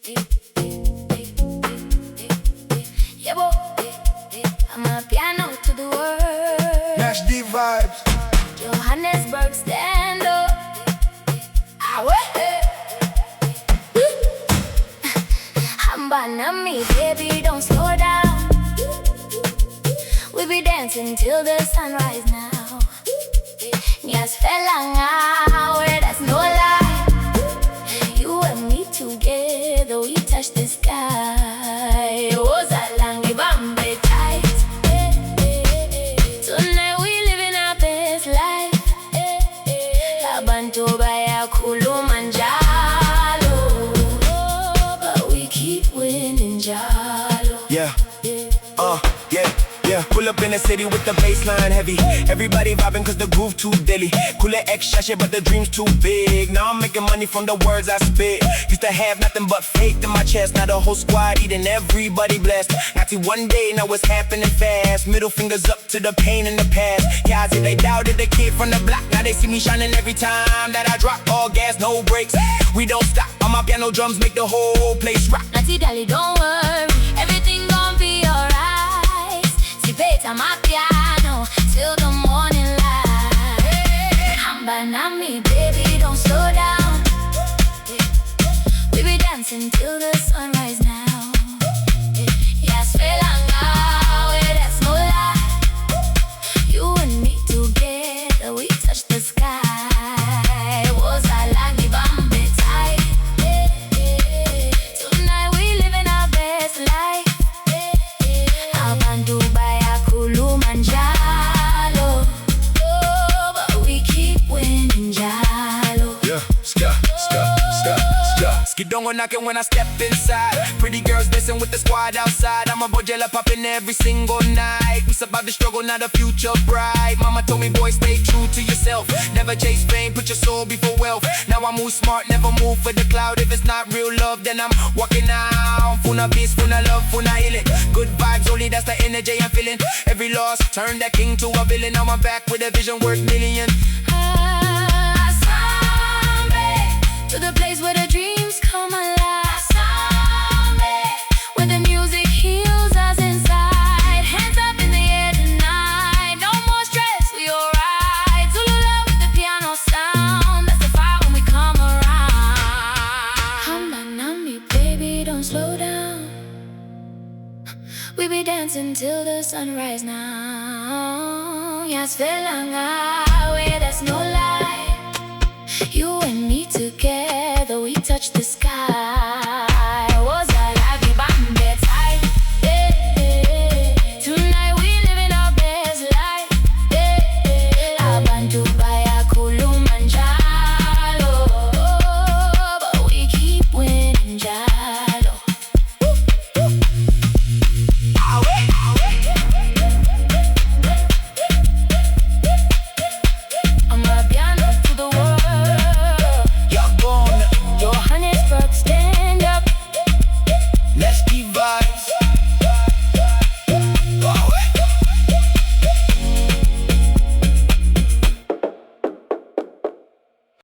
Yeah, boy. Amapiano to the world. Nash D vibes. Johannesburg, stand up. Hamba, Nami, baby, don't slow down. We be dancing till the sunrise now. Yes, fella, where that's no lie. You and me together, we touch the sky. Was a langi bambe tight. Tonight we living our best life. Abantu baya Kulumanjaro, but we keep winning Jalo. Yeah. Yeah. Pull up in the city with the baseline heavy. Everybody vibing cause the groove too deadly. Cool X shashay but the dream's too big. Now I'm making money from the words I spit. Used to have nothing but faith in my chest. Now the whole squad eating, everybody blessed. Not till one day, now it's happening fast. Middle fingers up to the pain in the past. Yeah, I see they doubted the kid from the block. Now they see me shining every time that I drop. All gas, no brakes. We don't stop. Amapiano drums make the whole place rock. Natty Dally, don't worry, everything gon' be alright. Sipeta Amapiano till the morning light. Hamba, Nami, baby, don't slow down. We be dancing till the sunrise now. Yes, felanga, where that's no lie. You and me together, we touch the sky. Was I like the Bambi tight? Tonight we living our best life. Abantu baya Kulumanjaro, but we keep winning Jalo. Yeah, ska. Skidongo knocking when I step inside. Pretty girls dancing with the squad outside. I'm a bojela popping every single night. It's about the struggle, not the future bright. Mama told me, boy, stay true to yourself. Never chase fame, put your soul before wealth. Now I move smart, never move for the cloud. If it's not real love, then I'm walking out. Funa peace, funa love, funa healing. Good vibes only, that's the energy I'm feeling. Every loss, turn that king to a villain. Now I'm back with a vision worth million. To the place where the dreams come alive. Where the music heals us inside. Hands up in the air tonight. No more stress, we alright. Zulu love with the piano sound. That's the fire when we come around. Hamba, Nami, baby, don't slow down. We be dancing till the sunrise now. Yes, felanga, where that's no lie. You and me together, we touch the sky.